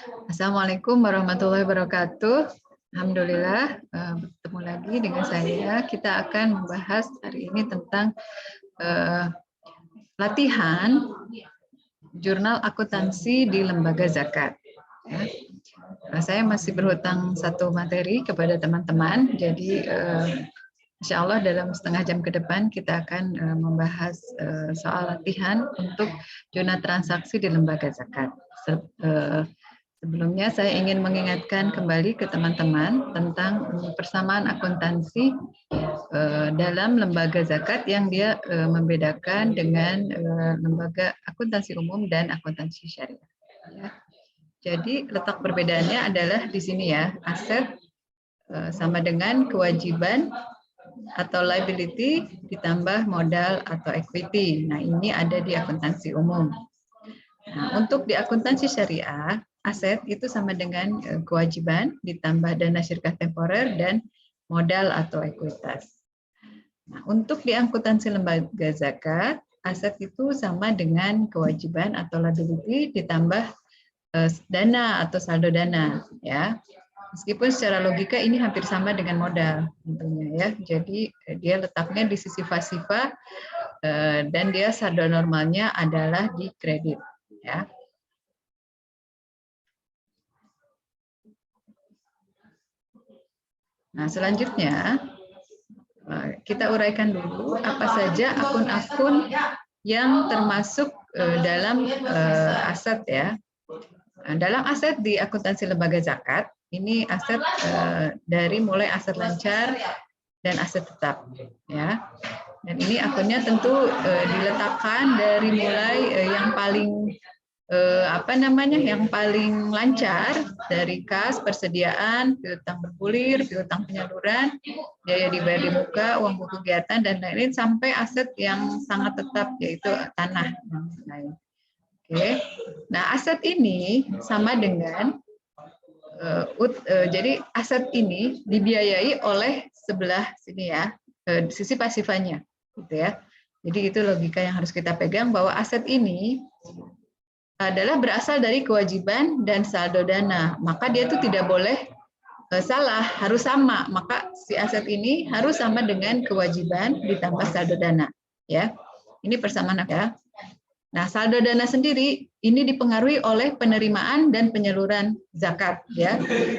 Assalamualaikum warahmatullahi wabarakatuh. Alhamdulillah, bertemu lagi dengan saya. Kita akan membahas hari ini tentang latihan jurnal akuntansi di lembaga zakat. Ya. Saya masih berhutang satu materi kepada teman-teman, jadi insya Allah dalam setengah jam ke depan kita akan membahas soal latihan untuk jurnal transaksi di lembaga zakat. Sebelumnya saya ingin mengingatkan kembali ke teman-teman tentang persamaan akuntansi dalam lembaga zakat yang dia membedakan dengan lembaga akuntansi umum dan akuntansi syariah. Ya. Jadi letak perbedaannya adalah di sini ya, aset sama dengan kewajiban atau liability ditambah modal atau equity. Nah, ini ada di akuntansi umum. Nah, untuk di akuntansi syariah, aset itu sama dengan kewajiban ditambah dana syirkah temporer dan modal atau ekuitas. Nah, untuk di akuntansi lembaga zakat, aset itu sama dengan kewajiban atau liability ditambah dana atau saldo dana, ya. Meskipun secara logika ini hampir sama dengan modal, tentunya ya. Jadi dia letaknya di sisi pasifa dan dia saldo normalnya adalah di kredit, ya. Nah, selanjutnya kita uraikan dulu apa saja akun-akun yang termasuk dalam aset ya. Dalam aset di akuntansi lembaga zakat, ini aset dari mulai aset lancar dan aset tetap ya. Dan ini akunnya tentu diletakkan dari mulai yang paling yang paling lancar dari kas, persediaan, piutang bergulir, piutang penyaluran, biaya dibayar di muka, uang buku kegiatan dan lain-lain sampai aset yang sangat tetap yaitu tanah dan lain. Oke. Nah, aset ini sama dengan jadi aset ini dibiayai oleh sebelah sini ya, sisi pasifannya gitu ya. Jadi itu logika yang harus kita pegang bahwa aset ini adalah berasal dari kewajiban dan saldo dana. Maka dia itu tidak boleh salah, harus sama. Maka si aset ini harus sama dengan kewajiban ditambah saldo dana, ya. Ini persamaan ya. Nah, saldo dana sendiri ini dipengaruhi oleh penerimaan dan penyaluran zakat, ya.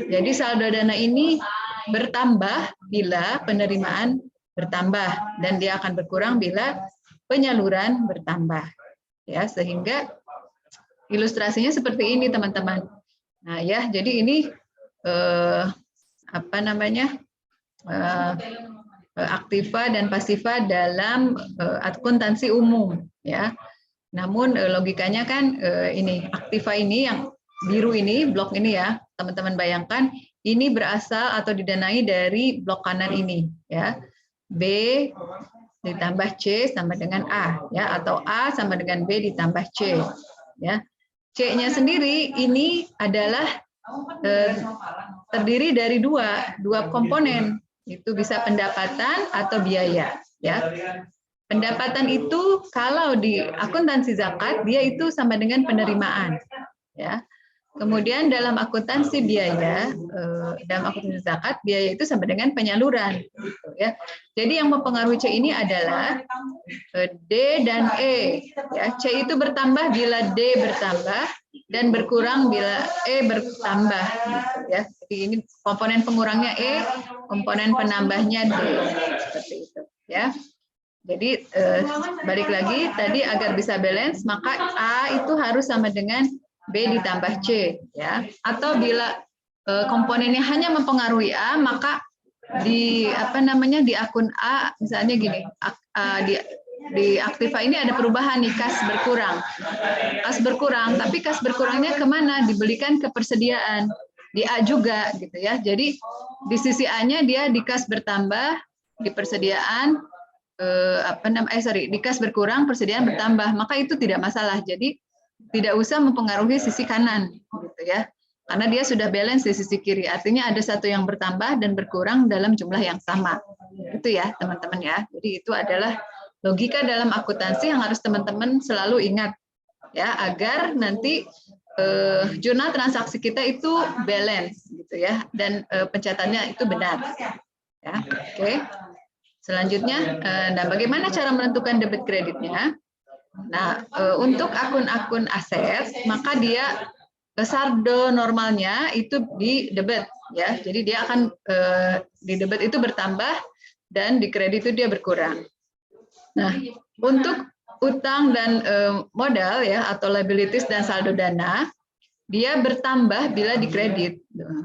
Jadi saldo dana ini bertambah bila penerimaan bertambah dan dia akan berkurang bila penyaluran bertambah, ya. Sehingga ilustrasinya seperti ini, teman-teman. Nah, ya, jadi ini aktiva dan pasifa dalam akuntansi umum, ya. Namun logikanya kan ini aktiva ini yang biru ini, blok ini ya, teman-teman bayangkan ini berasal atau didanai dari blok kanan ini ya. B ditambah C sama dengan A ya, atau A sama dengan B ditambah C ya. C-nya sendiri ini adalah terdiri dari dua komponen, itu bisa pendapatan atau biaya ya. Pendapatan itu kalau di akuntansi zakat dia itu sama dengan penerimaan, ya. Kemudian dalam akuntansi biaya, dalam akuntansi zakat biaya itu sama dengan penyaluran, gitu, ya. Jadi yang mempengaruhi C ini adalah D dan E. Ya, C itu bertambah bila D bertambah dan berkurang bila E bertambah, gitu, ya. Jadi ini komponen pengurangnya E, komponen penambahnya D, seperti itu, ya. Jadi balik lagi tadi agar bisa balance maka A itu harus sama dengan B ditambah C ya. Atau bila komponennya hanya mempengaruhi A maka di di akun A misalnya gini, di aktiva ini ada perubahan nih, kas berkurang. Kas berkurang, tapi kas berkurangnya kemana? Dibelikan ke persediaan. Di A juga gitu ya. Jadi di sisi A-nya dia di kas bertambah, di persediaan di kas berkurang, persediaan bertambah, maka itu tidak masalah. Jadi tidak usah mempengaruhi sisi kanan, gitu ya, karena dia sudah balance di sisi kiri. Artinya ada satu yang bertambah dan berkurang dalam jumlah yang sama, itu ya teman-teman ya. Jadi itu adalah logika dalam akuntansi yang harus teman-teman selalu ingat, ya, agar nanti jurnal transaksi kita itu balance gitu ya, dan pencatatannya itu benar. Ya, oke. Selanjutnya, nah bagaimana cara menentukan debit kreditnya? Nah, untuk akun-akun aset, maka dia saldo normalnya itu di debit ya. Jadi dia akan di debit itu bertambah dan di kredit itu dia berkurang. Nah, untuk utang dan modal ya atau liabilities dan saldo dana, dia bertambah bila di kredit.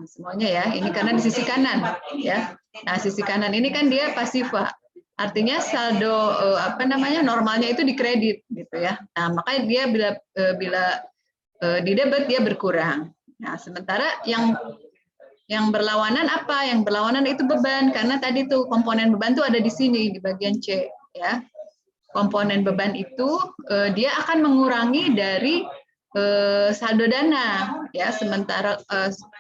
Semuanya ya, ini karena di sisi kanan ya. Nah, sisi kanan ini kan dia pasifa. Artinya saldo normalnya itu di kredit gitu ya. Nah, makanya dia bila di debit dia berkurang. Nah, sementara yang berlawanan apa? Yang berlawanan itu beban, karena tadi tuh komponen beban tuh ada di sini di bagian C ya. Komponen beban itu dia akan mengurangi dari saldo dana ya, sementara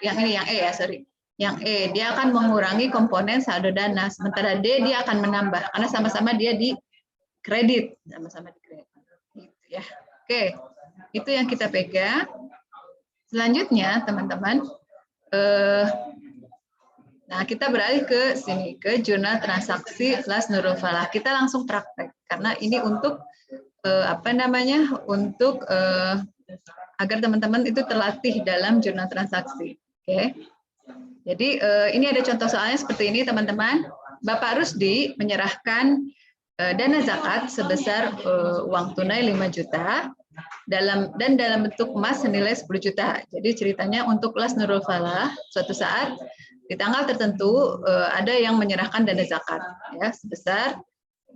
yang E ya, sorry. Yang E dia akan mengurangi komponen saldo dana, sementara D dia akan menambah karena sama-sama dia di kredit, sama-sama di kredit. Gitu ya. Oke. Itu yang kita pegang. Selanjutnya, teman-teman, nah kita beralih ke sini, ke jurnal transaksi Las Nurul Falah. Kita langsung praktek, karena ini untuk untuk agar teman-teman itu terlatih dalam jurnal transaksi. Oke. Jadi ini ada contoh soalnya seperti ini, teman-teman. Bapak Rusdi menyerahkan dana zakat sebesar uang tunai 5 juta dalam bentuk emas senilai 10 juta. Jadi ceritanya untuk Las Nurul Falah, suatu saat di tanggal tertentu ada yang menyerahkan dana zakat ya sebesar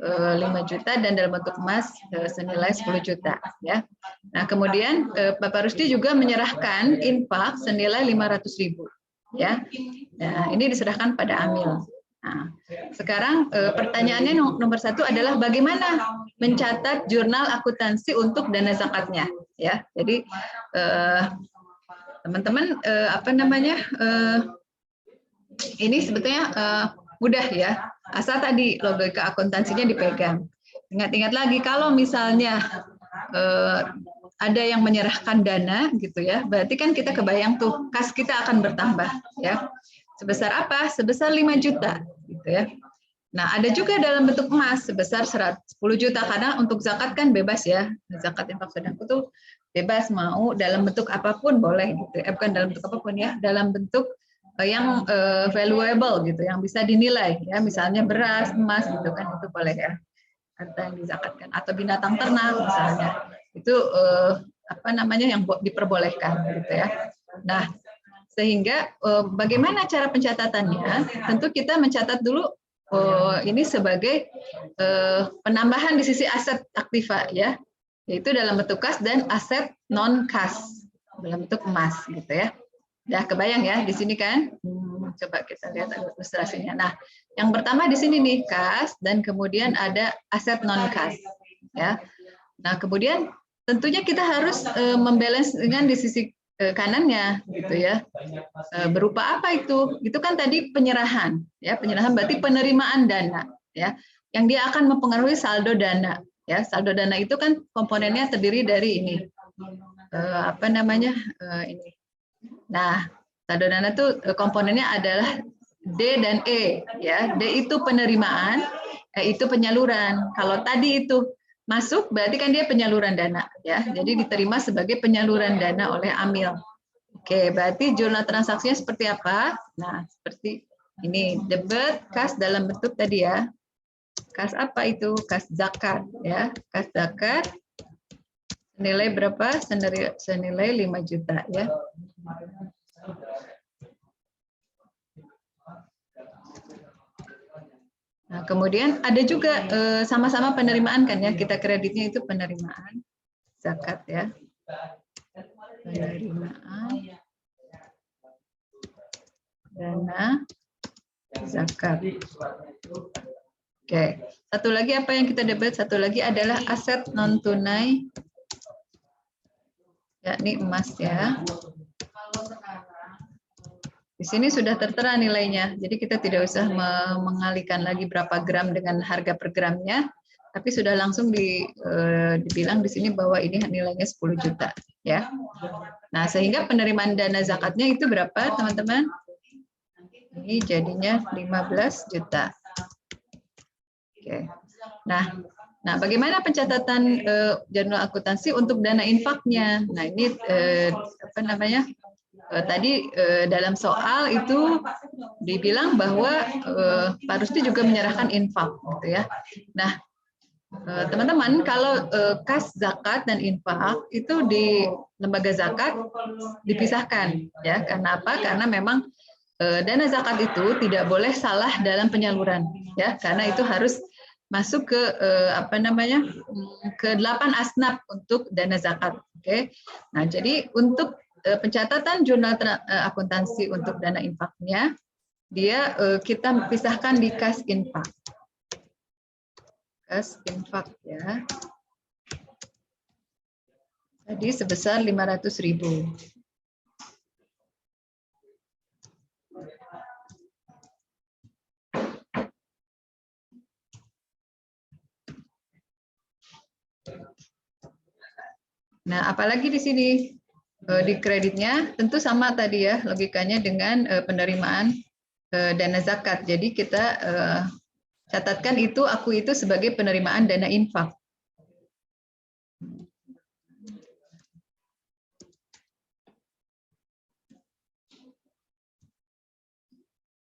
5 juta dan dalam bentuk emas senilai 10 juta ya. Nah, kemudian Bapak Rusdi juga menyerahkan infak senilai 500.000 ya. Nah, ini diserahkan pada Amil. Nah, sekarang pertanyaannya nomor 1 adalah bagaimana mencatat jurnal akuntansi untuk dana zakatnya ya. Jadi teman-teman ini sebetulnya mudah ya, asal tadi logika akuntansinya dipegang. Ingat-ingat lagi kalau misalnya ada yang menyerahkan dana gitu ya, berarti kan kita kebayang tuh kas kita akan bertambah ya. Sebesar apa? Sebesar 5 juta gitu ya. Nah, ada juga dalam bentuk emas sebesar 10 juta karena untuk zakat kan bebas ya. Zakat infak sedekah itu bebas, mau dalam bentuk apapun boleh gitu. Bukan dalam bentuk apapun ya, dalam bentuk yang valuable gitu, yang bisa dinilai ya, misalnya beras, emas gitu kan, itu boleh ya. Harta yang dizakatkan atau binatang ternak misalnya. Itu yang diperbolehkan gitu ya. Nah, sehingga bagaimana cara pencatatannya? Tentu kita mencatat dulu ini sebagai penambahan di sisi aset aktiva ya, yaitu dalam bentuk kas dan aset non kas dalam bentuk emas gitu ya. Udah kebayang ya di sini kan? Coba kita lihat ilustrasinya. Nah, yang pertama di sini nih kas dan kemudian ada aset non kas ya. Nah, kemudian tentunya kita harus membalance dengan di sisi kanannya gitu ya. Berupa apa itu? Itu kan tadi penyerahan ya, penyerahan berarti penerimaan dana ya, yang dia akan mempengaruhi saldo dana ya. Saldo dana itu kan komponennya terdiri dari ini ini. Nah, saldo dana itu komponennya adalah D dan E ya. D itu penerimaan, E itu penyaluran. Kalau tadi itu masuk berarti kan dia penyaluran dana ya. Jadi diterima sebagai penyaluran dana oleh Amil. Oke, berarti jurnal transaksinya seperti apa? Nah, seperti ini, debit kas dalam bentuk tadi ya. Kas apa itu? Kas zakat ya. Kas zakat senilai berapa? Senilai 5 juta ya. Nah, kemudian ada juga sama-sama penerimaan kan ya, kita kreditnya itu penerimaan zakat ya. Penerimaan dana zakat. Oke, satu lagi apa yang kita debit? Satu lagi adalah aset non tunai, yakni emas ya. Di sini sudah tertera nilainya, jadi kita tidak usah mengalihkan lagi berapa gram dengan harga per gramnya, tapi sudah langsung dibilang di sini bahwa ini nilainya 10 juta. ya. Nah, sehingga penerimaan dana zakatnya itu berapa, teman-teman? Ini jadinya 15 juta. Oke. Nah, bagaimana pencatatan jurnal akuntansi untuk dana infaknya? Nah, ini apa namanya? Tadi dalam soal itu dibilang bahwa Pak Rusdi juga menyerahkan infak, gitu ya. Nah, teman-teman, kalau kas zakat dan infak itu di lembaga zakat dipisahkan, ya. Karena apa? Karena memang dana zakat itu tidak boleh salah dalam penyaluran, ya. Karena itu harus masuk ke apa namanya, ke 8 asnaf untuk dana zakat. Oke. Nah, jadi untuk pencatatan jurnal akuntansi untuk dana infaknya, dia kita pisahkan di kas infak. Kas infak, ya. Tadi sebesar 500.000. Nah, apalagi di sini di kreditnya tentu sama tadi ya logikanya dengan penerimaan dana zakat. Jadi kita catatkan itu aku itu sebagai penerimaan dana infak.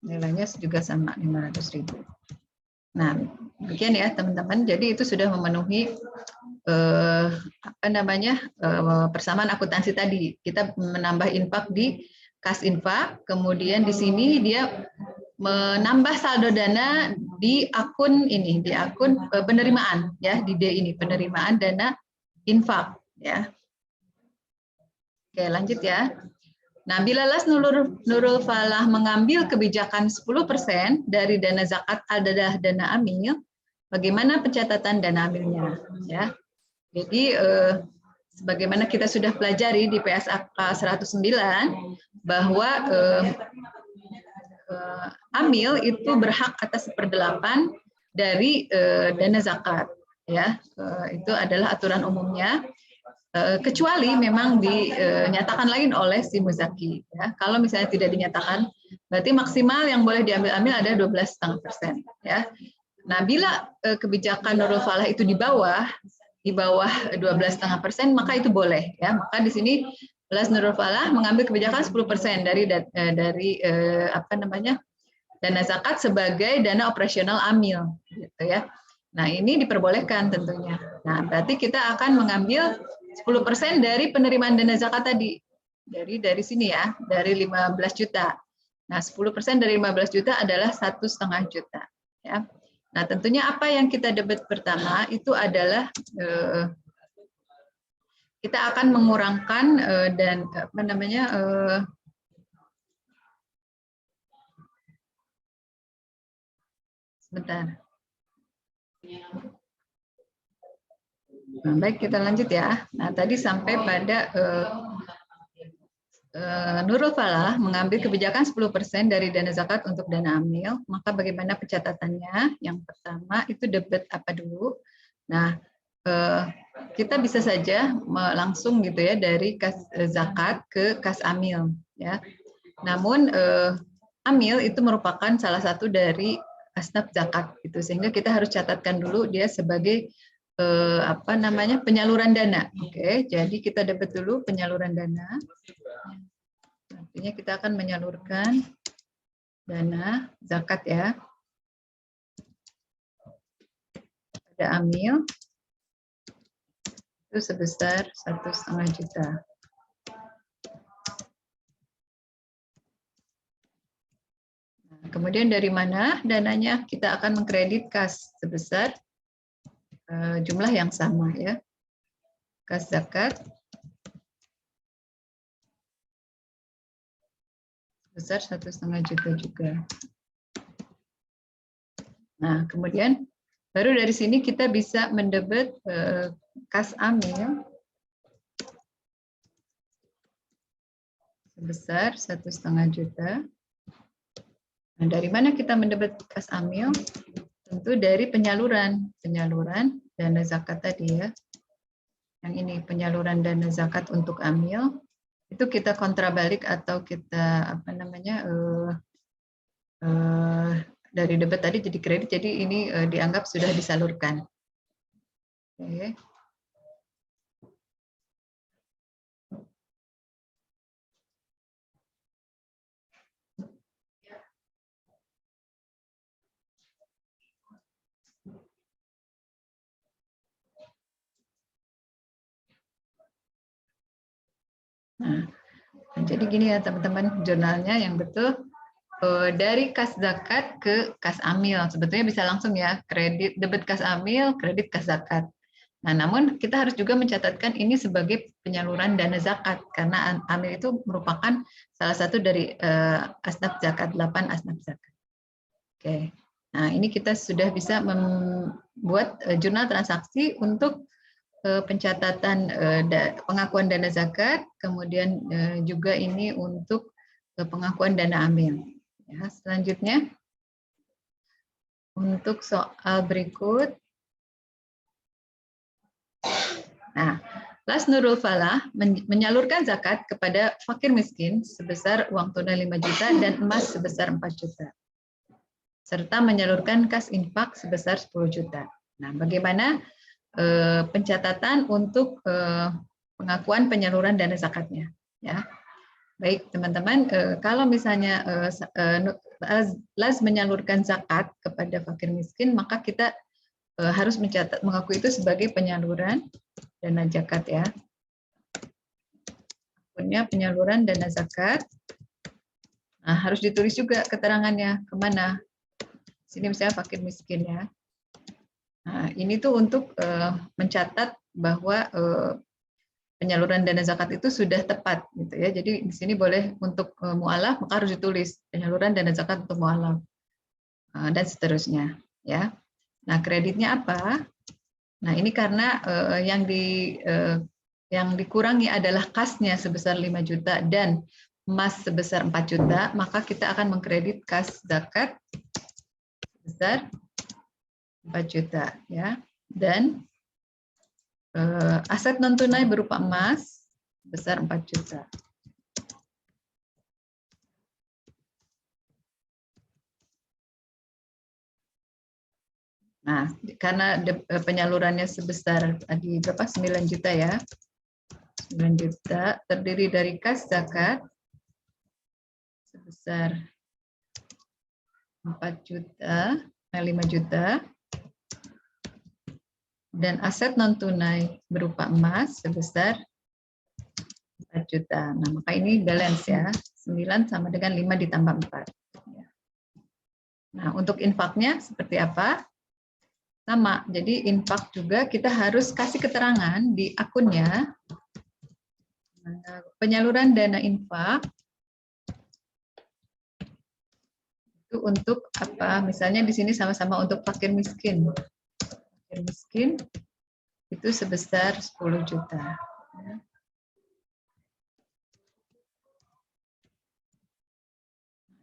Nilainya juga sama 500.000. Nah, demikian ya teman-teman. Jadi itu sudah memenuhi apa namanya persamaan akuntansi tadi. Kita menambah infak di kas infak, kemudian di sini dia menambah saldo dana di akun ini, di akun penerimaan ya, di D ini penerimaan dana infak ya. Oke, lanjut ya. Nah, bila Las Nurul Falah mengambil kebijakan 10% dari dana zakat adalah dana amil, bagaimana pencatatan dana amilnya ya. Jadi sebagaimana kita sudah pelajari di PSAK 109 bahwa amil itu berhak atas 1/8 dari dana zakat ya. Itu adalah aturan umumnya. Kecuali memang dinyatakan lain oleh si muzaki. Ya. Kalau misalnya tidak dinyatakan, berarti maksimal yang boleh diambil-ambil ada 12,5%. Ya. Nah, bila kebijakan Nurul Falah itu di bawah 12,5%, maka itu boleh. Ya. Maka di sini Las Nurul Falah mengambil kebijakan 10% dari apa namanya dana zakat sebagai dana operasional amil, gitu ya. Nah, ini diperbolehkan tentunya. Nah, berarti kita akan mengambil 10% dari penerimaan dana zakat tadi. Dari sini ya, dari 15 juta. Nah, 10% dari 15 juta adalah 1,5 juta. Ya. Nah, tentunya apa yang kita debit pertama itu adalah kita akan mengurangkan dan apa namanya sebentar. Nah, baik, kita lanjut ya. Nah, tadi sampai pada Nurul Falah mengambil kebijakan 10% dari dana zakat untuk dana amil, maka bagaimana pencatatannya? Yang pertama itu debit apa dulu? Nah, kita bisa saja langsung gitu ya dari kas zakat ke kas amil ya. Namun amil itu merupakan salah satu dari asnaf zakat gitu, sehingga kita harus catatkan dulu dia sebagai apa namanya penyaluran dana. Oke, jadi kita dapat dulu penyaluran dana. Artinya kita akan menyalurkan dana zakat ya pada amil itu sebesar 1,5 juta. Nah, kemudian dari mana dananya? Kita akan mengkredit kas sebesar jumlah yang sama ya, kas zakat sebesar 1,5 juta juga. Nah, kemudian baru dari sini kita bisa mendebit kas amil sebesar 1,5 juta. Nah, dari mana kita mendebit kas amil? Tentu dari penyaluran dana zakat tadi ya. yang ini penyaluran dana zakat untuk amil, itu kita kontrabalik atau kita apa namanya dari debit tadi jadi kredit, jadi ini dianggap sudah disalurkan. Oke. Nah, jadi gini ya teman-teman, jurnalnya yang betul dari kas zakat ke kas amil. Sebetulnya bisa langsung ya, kredit debit kas amil, kredit kas zakat. Nah, namun kita harus juga mencatatkan ini sebagai penyaluran dana zakat karena amil itu merupakan salah satu dari asnaf zakat, 8 asnaf zakat. Oke. Nah, ini kita sudah bisa membuat jurnal transaksi untuk pencatatan pengakuan dana zakat, kemudian juga ini untuk pengakuan dana amil. Ya, selanjutnya untuk soal berikut. Nah, Las Nurul Falah menyalurkan zakat kepada fakir miskin sebesar uang tunai 5 juta dan emas sebesar 4 juta. Serta menyalurkan kas infak sebesar 10 juta. Nah, bagaimana pencatatan untuk pengakuan penyaluran dana zakatnya? Ya, baik teman-teman, kalau misalnya Las menyalurkan zakat kepada fakir miskin, maka kita harus mencatat mengaku itu sebagai penyaluran dana zakat ya. Punya penyaluran dana zakat. Nah, harus ditulis juga keterangannya kemana. Sini misalnya fakir miskin ya. Nah, ini tuh untuk mencatat bahwa penyaluran dana zakat itu sudah tepat gitu ya. Jadi di sini boleh untuk mualaf maka harus ditulis penyaluran dana zakat untuk mualaf dan seterusnya ya. Nah, kreditnya apa? Nah, ini karena yang dikurangi adalah kasnya sebesar 5 juta dan emas sebesar 4 juta, maka kita akan mengkredit kas zakat sebesar 4 juta ya. Dan aset non tunai berupa emas sebesar 4 juta. Nah, karena penyalurannya sebesar tadi berapa? 9 juta ya. 9 juta terdiri dari kas zakat sebesar 4 juta, 5 juta, dan aset non tunai berupa emas sebesar 4 juta. Nah, maka ini balance ya, 9 sama dengan 5 ditambah 4. Nah, untuk infaknya seperti apa? Sama, jadi infak juga kita harus kasih keterangan di akunnya. Penyaluran dana infak itu untuk apa? Misalnya di sini sama-sama untuk fakir miskin. Fakir miskin itu sebesar 10 juta.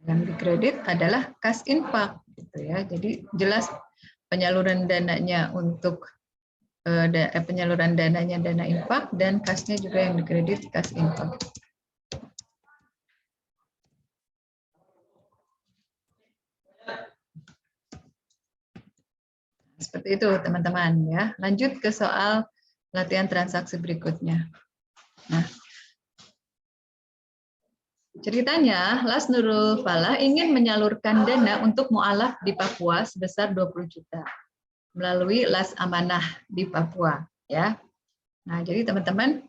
Yang dikredit adalah kas infak, gitu ya. Jadi jelas penyaluran dananya untuk penyaluran dananya dana infak dan kasnya juga yang dikredit kas infak. Seperti itu teman-teman ya. Lanjut ke soal latihan transaksi berikutnya. Nah, ceritanya Las Nurul Falah ingin menyalurkan dana untuk mualaf di Papua sebesar 20 juta melalui Las Amanah di Papua ya. Nah, jadi teman-teman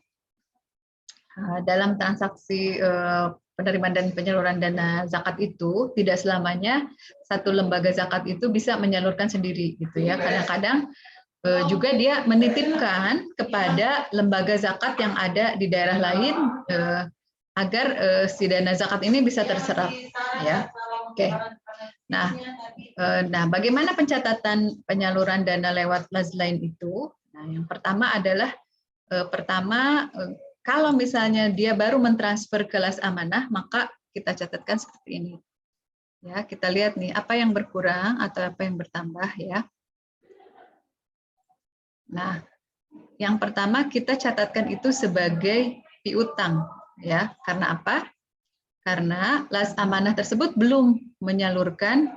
dalam transaksi penerimaan dan penyaluran dana zakat itu tidak selamanya satu lembaga zakat itu bisa menyalurkan sendiri gitu ya. Kadang-kadang juga dia menitipkan kepada lembaga zakat yang ada di daerah lain agar si dana zakat ini bisa terserap ya. Oke. Nah, bagaimana pencatatan penyaluran dana lewat Las lain itu? Nah, yang pertama adalah kalau misalnya dia baru mentransfer ke Las Amanah, maka kita catatkan seperti ini. Ya, kita lihat nih apa yang berkurang atau apa yang bertambah ya. Nah, yang pertama kita catatkan itu sebagai piutang, ya. Karena apa? Karena las amanah tersebut belum menyalurkan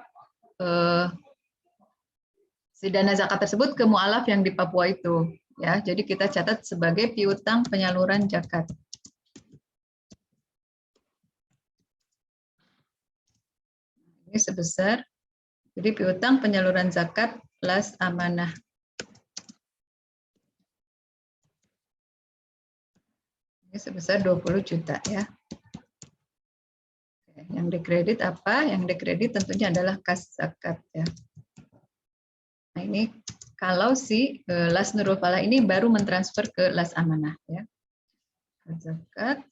si dana zakat tersebut ke mualaf yang di Papua itu, ya. Jadi kita catat sebagai piutang penyaluran zakat. Ini sebesar, jadi piutang penyaluran zakat las amanah. Ini sebesar 20 juta, ya. Yang dikredit apa? Yang dikredit tentunya adalah kas zakat, ya. Nah, ini kalau si las Nurul Falah ini baru mentransfer ke las amanah, ya. Kas zakat.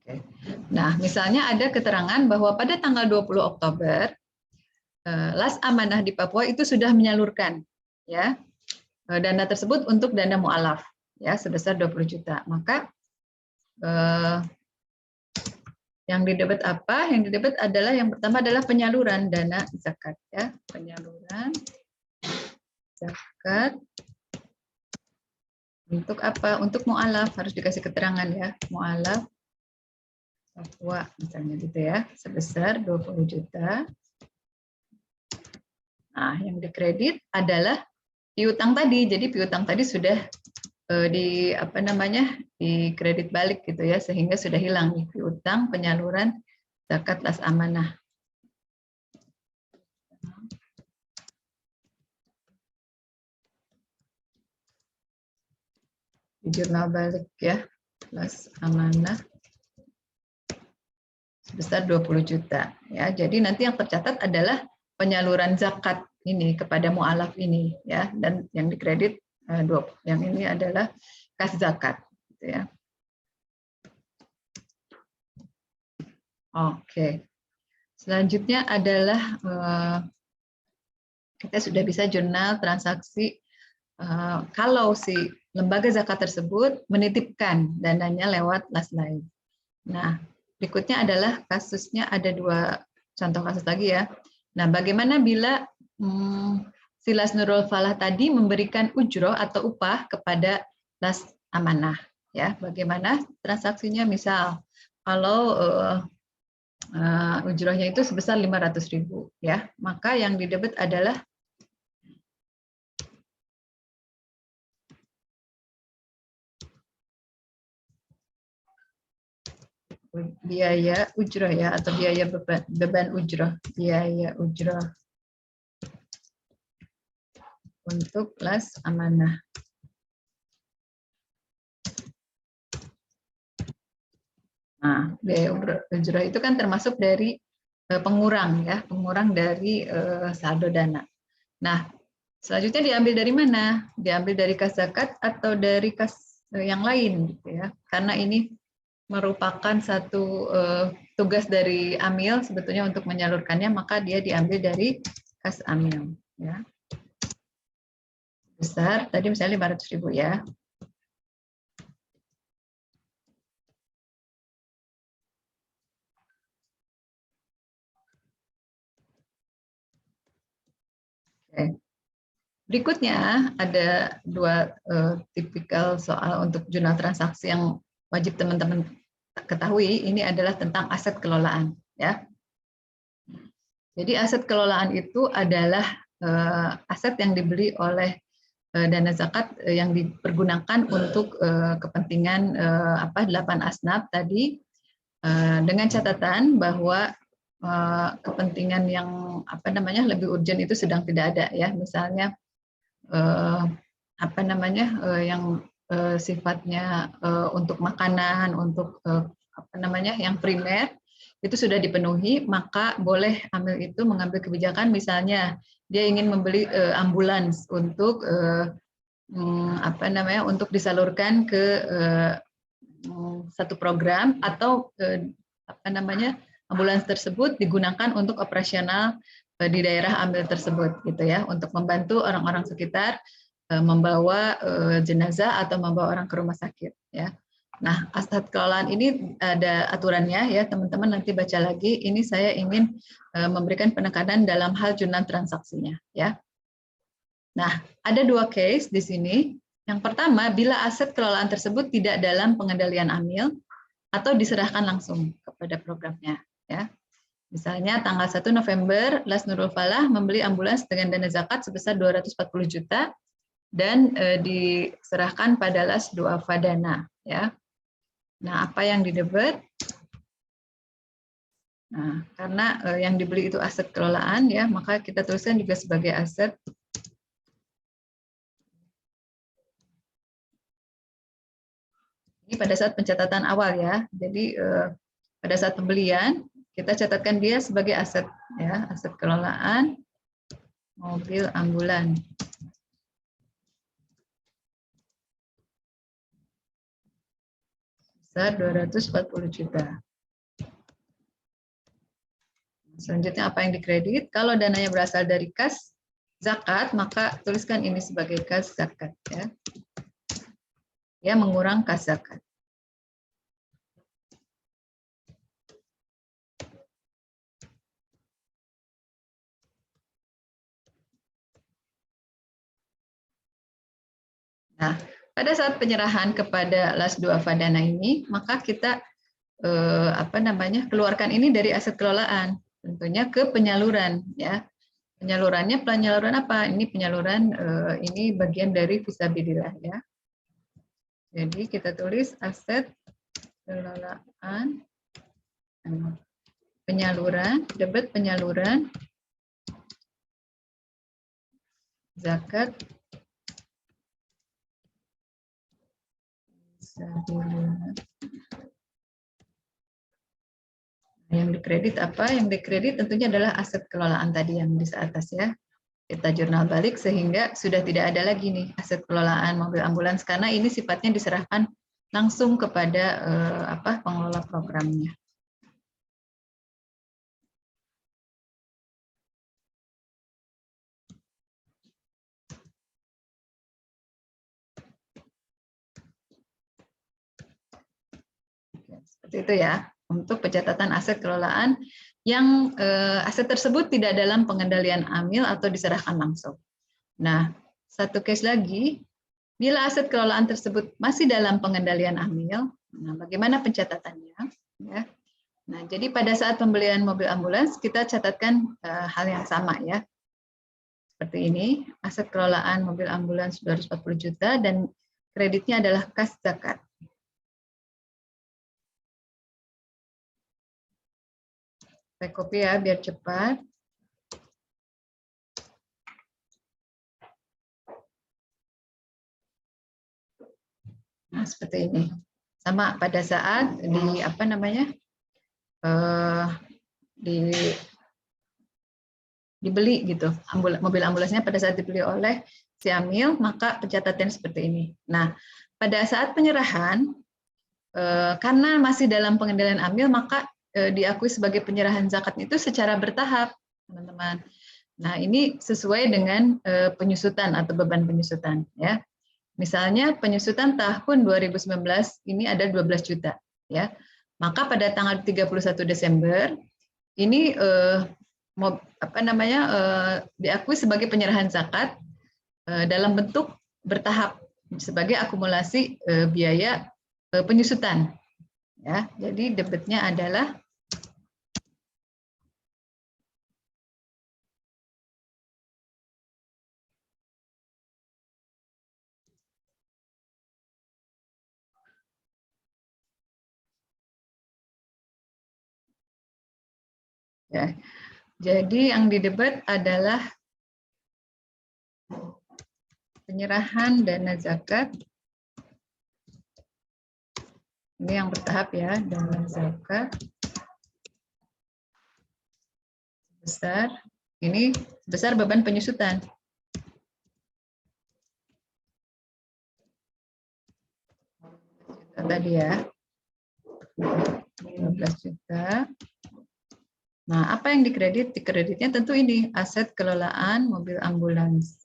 Oke. Nah, misalnya ada keterangan bahwa pada tanggal 20 Oktober las amanah di Papua itu sudah menyalurkan, ya, dana tersebut untuk dana mualaf, ya, sebesar 20 juta. Maka yang didapat apa? Yang didapat adalah yang pertama adalah penyaluran dana zakat, ya, penyaluran zakat untuk apa? Untuk mualaf, harus dikasih keterangan, ya, mualaf Papua misalnya gitu, ya, sebesar 20 juta. Nah, yang dikredit adalah piutang tadi. Jadi piutang tadi sudah di apa namanya, di kredit balik gitu, ya, sehingga sudah hilang nih piutang penyaluran zakat las amanah. Di jurnal balik, ya, las amanah sebesar 20 juta, ya. Jadi nanti yang tercatat adalah penyaluran zakat ini kepada mualaf ini, ya, dan yang dikredit yang ini adalah kas zakat, gitu, ya. Oke. Selanjutnya adalah kita sudah bisa jurnal transaksi kalau si lembaga zakat tersebut menitipkan dananya lewat las lain. Nah, berikutnya adalah kasusnya, ada dua contoh kasus lagi, ya. Nah, bagaimana bila si las Nurul Falah tadi memberikan ujroh atau upah kepada las amanah, ya? Bagaimana transaksinya? Misal kalau ujrohnya itu sebesar 500.000, ya, maka yang didebet adalah biaya ujroh, ya, atau biaya beban ujroh, biaya ujroh untuk las amanah. Nah, biaya ujroh itu kan termasuk dari pengurang, ya, pengurang dari saldo dana. Nah, selanjutnya diambil dari mana? Diambil dari kas zakat atau dari kas yang lain, gitu, ya? Karena ini merupakan satu tugas dari amil sebetulnya untuk menyalurkannya, maka dia diambil dari kas amil, ya. Besar tadi misalnya 500.000, ya. Oke. Berikutnya ada dua tipikal soal untuk jurnal transaksi yang wajib teman-teman ketahui. Ini adalah tentang aset kelolaan, ya. Jadi aset kelolaan itu adalah aset yang dibeli oleh dana zakat yang dipergunakan untuk kepentingan 8 asnaf tadi, dengan catatan bahwa kepentingan yang lebih urgent itu sedang tidak ada, ya. Misalnya yang sifatnya untuk makanan, untuk yang primer itu sudah dipenuhi, maka boleh amil itu mengambil kebijakan, misalnya dia ingin membeli ambulans untuk untuk disalurkan ke satu program, atau ambulans tersebut digunakan untuk operasional di daerah amil tersebut, gitu, ya, untuk membantu orang-orang sekitar membawa jenazah atau membawa orang ke rumah sakit, ya. Nah, aset kelolaan ini ada aturannya ya, teman-teman nanti baca lagi. Ini saya ingin memberikan penekanan dalam hal jurnal transaksinya ya. Nah, ada dua case di sini. Yang pertama, bila aset kelolaan tersebut tidak dalam pengendalian AMIL atau diserahkan langsung kepada programnya ya. Misalnya tanggal 1 November, Las Nurul Falah membeli ambulans dengan dana zakat sebesar 240 juta dan diserahkan pada Las Duafa Dana ya. Nah, apa yang didebet? Nah, karena yang dibeli itu aset kelolaan ya, maka kita tuliskan juga sebagai aset ini pada saat pencatatan awal ya. Jadi pada saat pembelian kita catatkan dia sebagai aset ya, aset kelolaan mobil ambulan. Besar 240 juta. Selanjutnya apa yang dikredit? Kalau dananya berasal dari kas zakat, maka tuliskan ini sebagai kas zakat ya. Ya, mengurang kas zakat. Nah, pada saat penyerahan kepada Las Duafa Dana ini, maka kita keluarkan ini dari aset kelolaan, tentunya ke penyaluran ya. Penyalurannya penyaluran apa? Ini penyaluran ini bagian dari fisabilillah ya. Jadi kita tulis aset kelolaan penyaluran, debit penyaluran zakat fisabilillah. Yang dikredit apa? Yang dikredit tentunya adalah aset kelolaan tadi yang di atas ya. Kita jurnal balik sehingga sudah tidak ada lagi nih aset kelolaan mobil ambulans karena ini sifatnya diserahkan langsung kepada pengelola programnya. Seperti itu ya untuk pencatatan aset kelolaan yang aset tersebut tidak dalam pengendalian AMIL atau diserahkan langsung. Nah, satu case lagi, bila aset kelolaan tersebut masih dalam pengendalian AMIL, nah bagaimana pencatatannya? Ya. Nah, jadi pada saat pembelian mobil ambulans kita catatkan hal yang sama ya. Seperti ini, aset kelolaan mobil ambulans 240 juta dan kreditnya adalah kas zakat. Saya copy ya biar cepat. Nah, seperti ini. Sama pada saat di dibeli gitu. Mobil ambulansnya pada saat dibeli oleh si Amil, maka pencatatan seperti ini. Nah, pada saat penyerahan karena masih dalam pengendalian Amil, maka diakui sebagai penyerahan zakat itu secara bertahap, teman-teman. Nah, ini sesuai dengan penyusutan atau beban penyusutan ya. Misalnya penyusutan tahun 2019 ini ada 12 juta ya. Maka pada tanggal 31 Desember ini diakui sebagai penyerahan zakat dalam bentuk bertahap sebagai akumulasi biaya penyusutan ya. Jadi debitnya adalah ya. Jadi yang didebat adalah penyerahan dana zakat. Ini yang bertahap ya, dana zakat besar. Ini besar beban penyusutan. Tadi ya, 15 juta. Nah, apa yang dikredit? Dikreditnya tentu ini, aset kelolaan mobil ambulans.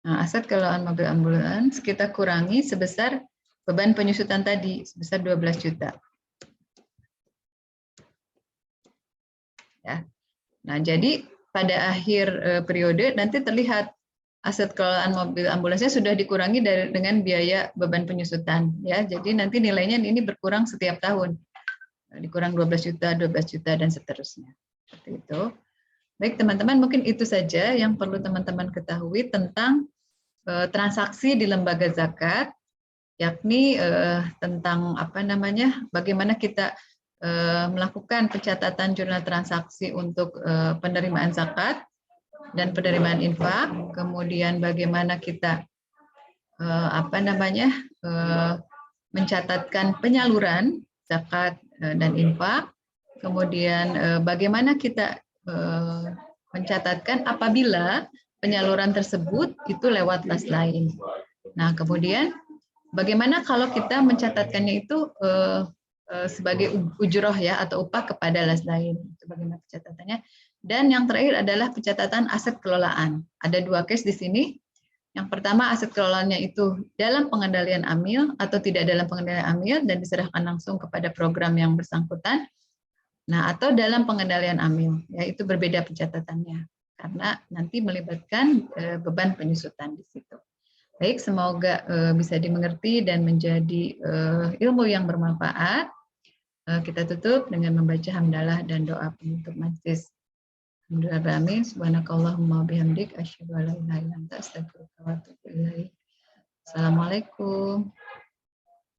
Nah, aset kelolaan mobil ambulans kita kurangi sebesar beban penyusutan tadi, sebesar 12 juta. Ya. Nah, jadi pada akhir periode nanti terlihat aset kelolaan mobil ambulansnya sudah dikurangi dengan biaya beban penyusutan. Ya, jadi nanti nilainya ini berkurang setiap tahun. Dikurang 12 juta, 12 juta, dan seterusnya. Seperti itu. Baik, teman-teman, mungkin itu saja yang perlu teman-teman ketahui tentang transaksi di lembaga zakat, yakni tentang bagaimana kita melakukan pencatatan jurnal transaksi untuk penerimaan zakat dan penerimaan infak, kemudian bagaimana kita mencatatkan penyaluran zakat dan infak, kemudian bagaimana kita mencatatkan apabila penyaluran tersebut itu lewat las lain. Nah, kemudian bagaimana kalau kita mencatatkannya itu sebagai ujroh ya atau upah kepada las lain, itu bagaimana pencatatannya. Dan yang terakhir adalah pencatatan aset kelolaan. Ada 2 case di sini. Yang pertama, aset kelolaannya itu dalam pengendalian AMIL atau tidak dalam pengendalian AMIL dan diserahkan langsung kepada program yang bersangkutan. Nah, atau dalam pengendalian AMIL, ya itu berbeda pencatatannya karena nanti melibatkan beban penyusutan di situ. Baik, semoga bisa dimengerti dan menjadi ilmu yang bermanfaat. Kita tutup dengan membaca hamdalah dan doa penutup majelis. Alhamdulillah, subhanakallahumma bihamdik, asyhadu an la ilaha illa anta, astaghfiruka wa atubu ilaik. Assalamualaikum.